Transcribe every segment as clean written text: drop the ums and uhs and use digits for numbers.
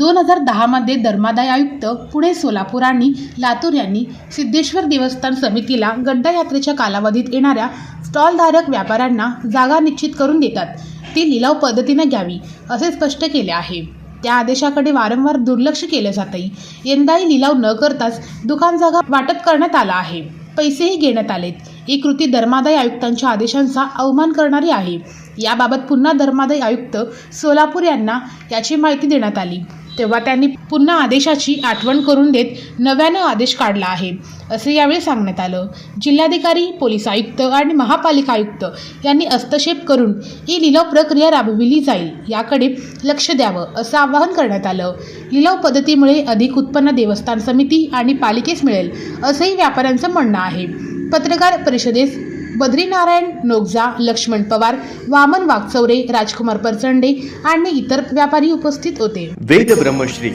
2010 मध्ये धर्मादाय आयुक्त पुणे, सोलापूर आणि लातूर यांनी सिद्धेश्वर देवस्थान समितीला गड्डा यात्रेच्या कालावधीत येणाऱ्या स्टॉलधारक व्यापाऱ्यांना जागा निश्चित करून देतात ती लिलाव पद्धतीने घ्यावी असे स्पष्ट केले आहे। त्या आदेशाकडे वारंवार दुर्लक्ष केले जाते। यंदाही लिलाव न करताच दुकान जागा वाटप करण्यात आला आहे। पैसेही घेण्यात आलेत। ही कृती धर्मादाय आयुक्तांच्या आदेशांचा अवमान करणारी आहे। याबाबत पुन्हा धर्मादाय आयुक्त सोलापूर यांना याची माहिती देण्यात आली तेव्हा त्यांनी पुन्हा आदेशाची आठवण करून देत नव्याने आदेश काढला आहे असे यावेळी सांगण्यात आलं। जिल्हाधिकारी, पोलीस आयुक्त आणि महापालिका आयुक्त यांनी हस्तक्षेप करून ही लिलाव प्रक्रिया राबविली जाईल याकडे लक्ष द्यावं असं आवाहन करण्यात आलं। लिलाव पद्धतीमुळे अधिक उत्पन्न देवस्थान समिती आणि पालिकेस मिळेल असंही व्यापाऱ्यांचं म्हणणं आहे। पत्रकार परिषदेस बद्रीनारायण नोगजा, लक्ष्मण पवार, वामन वागचौरे, राजकुमार परचंडे आणि इतर व्यापारी उपस्थित होते। वेद ब्रह्मश्री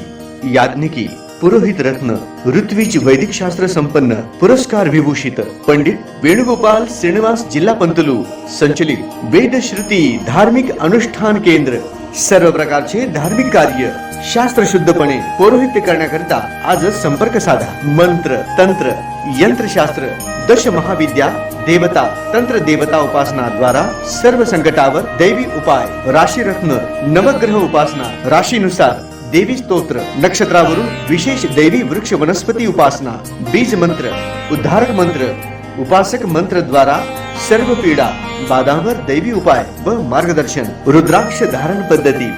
याज्ञिकी पुरोहित रत्न ऋत्विज वैदिक शास्त्र संपन्न पुरस्कार विभूषित पंडित वेणुगोपाल श्रीनिवास जिल्हा पंतलू संचलित वेद श्रुती धार्मिक अनुष्ठान केंद्र सर्व प्रकारचे धार्मिक कार्य शास्त्र शुद्धपणे पौरोहित्य करण्याकरिता आजच संपर्क साधा। मंत्र, तंत्र, यंत्रशास्त्र, दश महाविद्या, देवता, तंत्र देवता उपासना द्वारा सर्व संकटावर दैवी उपाय, राशी रत्न, नवग्रह उपासना, राशीनुसार देवी स्तोत्र, नक्षत्रावरून विशेष दैवी वृक्ष वनस्पती उपासना, बीज मंत्र, उद्धारक मंत्र, उपासक मंत्र द्वारा सर्व पीडा बाधांवर दैवी उपाय व मार्गदर्शन, रुद्राक्ष धारण पद्धती,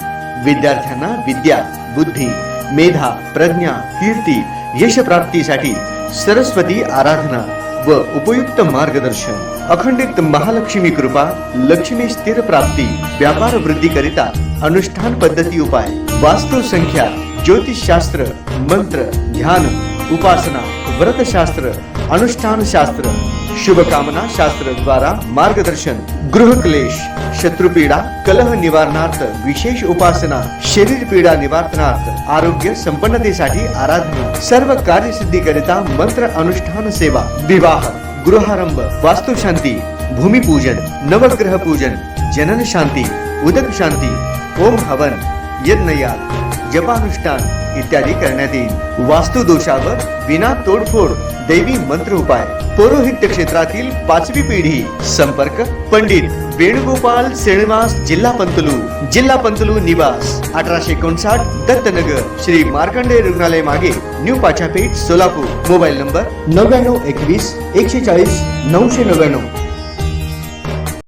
विद्यार्थ्यांना विद्या, बुद्धी, मेधा, प्रज्ञा, कीर्ती, यश प्राप्तीसाठी सरस्वती आराधना व उपयुक्त मार्गदर्शन, अखंडित महालक्ष्मी कृपा, लक्ष्मी स्थिर प्राप्ती, व्यापार वृद्धी करिता अनुष्ठान पद्धती उपाय, वास्तु संख्या, ज्योतिष शास्त्र, मंत्र, ध्यान, उपासना, व्रत शास्त्र, अनुष्ठान शास्त्र, शुभकामना शास्त्र द्वारा मार्गदर्शन, गृह क्लेश, शत्रुपीडा, कलह निवारणार्थ विशेष उपासना, शरीर पीडा निवारणार्थ आरोग्य संपन्नतेसाठी आराधना, सर्व कार्यसिद्धी करिता मंत्र अनुष्ठान सेवा, विवाह, गृहारंभ, वास्तुशांती, भूमिपूजन, नवग्रह पूजन, जनन शांती, उदक शांती, ओम हवन, यज्ञयाग, जपानुष्ठान इत्यादी करण्यात येईल। वास्तु दोषावर विना तोडफोड दैवी मंत्र उपाय, पौरोहित्य क्षेत्रातील 5वी पिढी। संपर्क पंडित वेणुगोपाल श्रीनिवास जिल्हा पंतलू निवास 1859 दत्तनगर, श्री मार्कंडेय रुग्णालय मागे, new Pachapeth, Solapur. Mobile number 9921 140 999।